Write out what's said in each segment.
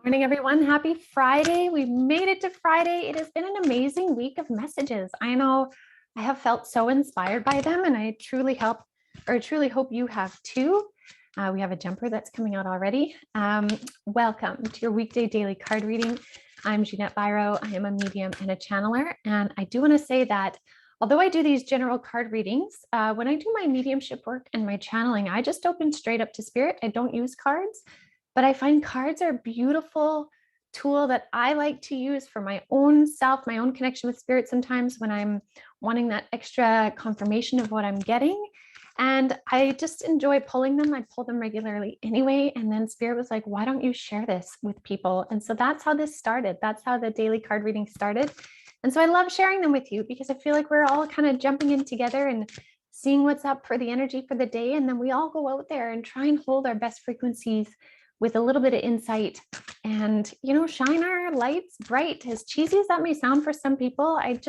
Morning, everyone. Happy Friday. We've made it to Friday. It has been an amazing week of messages. I know I have felt so inspired by them, and I truly hope you have too. We have a jumper that's coming out already. Welcome to your weekday daily card reading. I'm Jeanette Biro. I am a medium and a channeler. And I do want to say that although I do these general card readings, when I do my mediumship work and my channeling, I just open straight up to spirit. I don't use cards. But I find cards are a beautiful tool that I like to use for my own self, my own connection with spirit sometimes when I'm wanting that extra confirmation of what I'm getting. And I just enjoy pulling them. I pull them regularly anyway. And then spirit was like, why don't you share this with people? And so that's how this started. That's how the daily card reading started. And so I love sharing them with you because I feel like we're all kind of jumping in together and seeing what's up for the energy for the day. And then we all go out there and try and hold our best frequencies with a little bit of insight and, shine our lights bright. As cheesy as that may sound for some people, I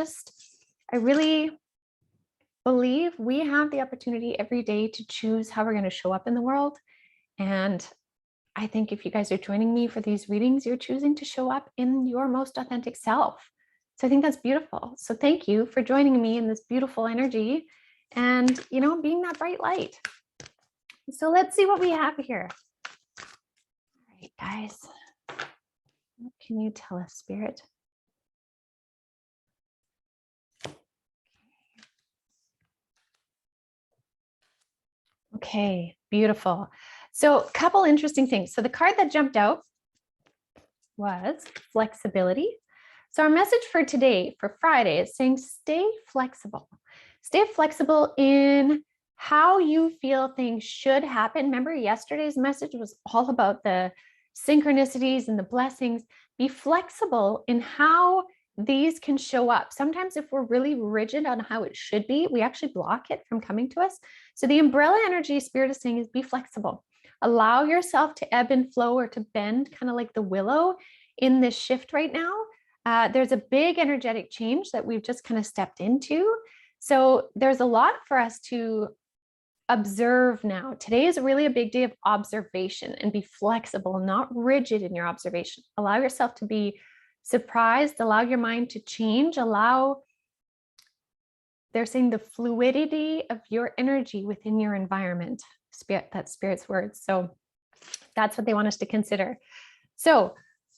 really believe we have the opportunity every day to choose how we're going to show up in the world. And I think if you guys are joining me for these readings, you're choosing to show up in your most authentic self. So I think that's beautiful. So thank you for joining me in this beautiful energy and, being that bright light. So let's see what we have here. Guys, what can you tell us, Spirit? Okay, beautiful. So a couple interesting things. So the card that jumped out was flexibility. So our message for today, for Friday, is saying stay flexible. Stay flexible in how you feel things should happen. Remember, yesterday's message was all about the synchronicities and the blessings. Be flexible in how these can show up. Sometimes if we're really rigid on how it should be, we actually block it from coming to us. So the umbrella energy spirit is saying is be flexible. Allow yourself to ebb and flow or to bend, kind of like the willow in this shift right now. There's a big energetic change that we've just kind of stepped into. So there's a lot for us to observe now. Today is really a big day of observation, and be flexible, not rigid in your observation. Allow yourself to be surprised, allow your mind to change, they're saying the fluidity of your energy within your environment. Spirit, that's spirit's words. So that's what they want us to consider. So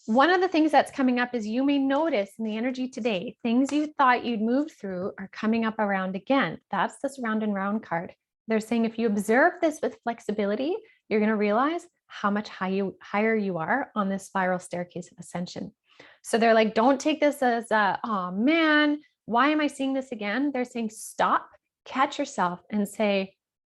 one of the things that's coming up is you may notice in the energy today, things you thought you'd moved through are coming up around again. That's this round and round card. They're saying if you observe this with flexibility, you're going to realize how much higher you are on this spiral staircase of ascension. So they're like, don't take this as oh man, why am I seeing this again? They're saying stop, catch yourself and say,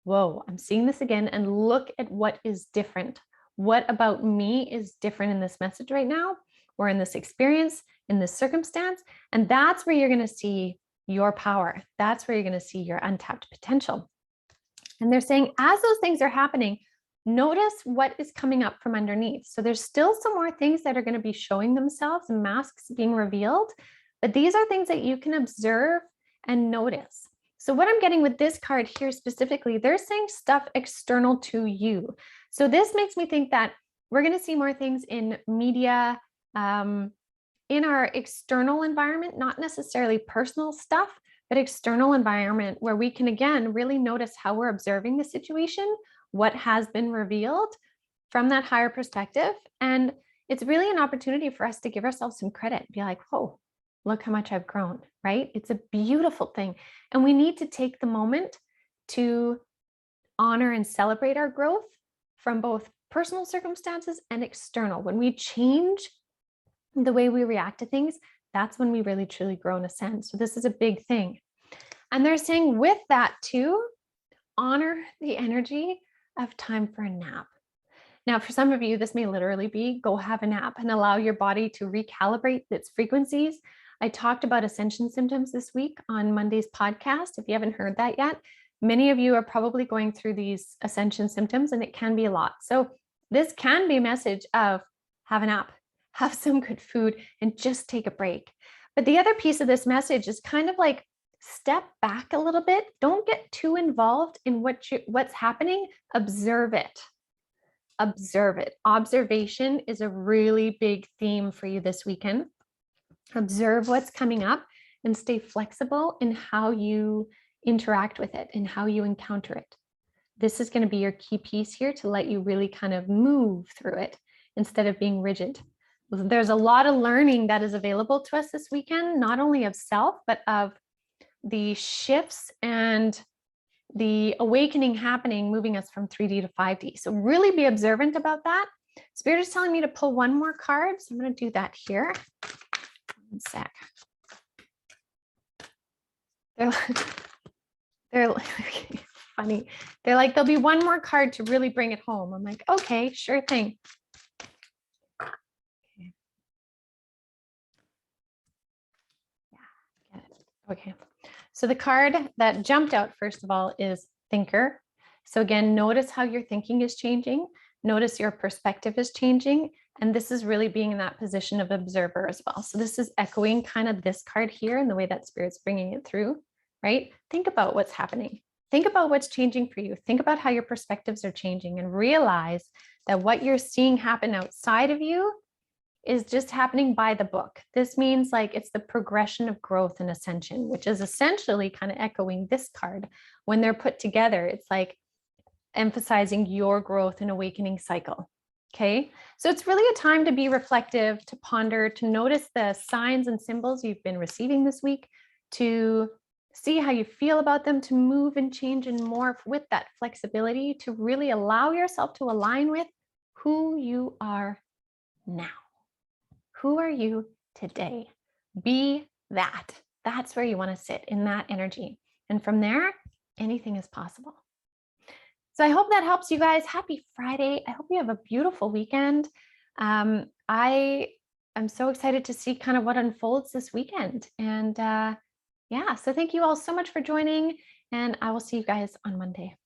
whoa, I'm seeing this again, and look at what is different. What about me is different in this message right now, or in this experience, in this circumstance? And that's where you're going to see your power. That's where you're going to see your untapped potential. And they're saying, as those things are happening, notice what is coming up from underneath. So there's still some more things that are going to be showing themselves, and masks being revealed, but these are things that you can observe and notice. So what I'm getting with this card here specifically, they're saying stuff external to you. So this makes me think that we're going to see more things in media, in our external environment, not necessarily personal stuff, but external environment, where we can, again, really notice how we're observing the situation, what has been revealed from that higher perspective. And it's really an opportunity for us to give ourselves some credit, be like, oh, look how much I've grown, right? It's a beautiful thing. And we need to take the moment to honor and celebrate our growth from both personal circumstances and external. When we change the way we react to things, that's when we really truly grow in a sense. So this is a big thing. And they're saying with that too, honor the energy of time for a nap. Now, for some of you, this may literally be go have a nap and allow your body to recalibrate its frequencies. I talked about ascension symptoms this week on Monday's podcast. If you haven't heard that yet, many of you are probably going through these ascension symptoms, and it can be a lot. So this can be a message of have a nap, have some good food, and just take a break. But the other piece of this message is kind of like step back a little bit. Don't get too involved in what's happening. Observe it. observe it. Observation is a really big theme for you this weekend. Observe what's coming up and stay flexible in how you interact with it and how you encounter it. This is going to be your key piece here to let you really kind of move through it instead of being rigid. There's a lot of learning that is available to us this weekend, not only of self, but of the shifts and the awakening happening, moving us from 3D to 5D. So really be observant about that. Spirit is telling me to pull one more card. So I'm going to do that here. One sec. They're funny. They're like, there'll be one more card to really bring it home. I'm like, okay, sure thing. Okay. Yeah, get it. Okay. So the card that jumped out, first of all, is Thinker. So again, notice how your thinking is changing. Notice your perspective is changing. And this is really being in that position of observer as well. So this is echoing kind of this card here and the way that Spirit's bringing it through, right? Think about what's happening. Think about what's changing for you. Think about how your perspectives are changing and realize that what you're seeing happen outside of you is just happening by the book. This means like it's the progression of growth and ascension, which is essentially kind of echoing this card. When they're put together, it's like emphasizing your growth and awakening cycle. Okay, so it's really a time to be reflective, to ponder, to notice the signs and symbols you've been receiving this week, to see how you feel about them, to move and change and morph with that flexibility, to really allow yourself to align with who you are now. Who are you today? Be that. That's where you want to sit, in that energy. And from there, anything is possible. So I hope that helps you guys. Happy Friday. I hope you have a beautiful weekend. I am so excited to see kind of what unfolds this weekend. And yeah, so thank you all so much for joining, and I will see you guys on Monday.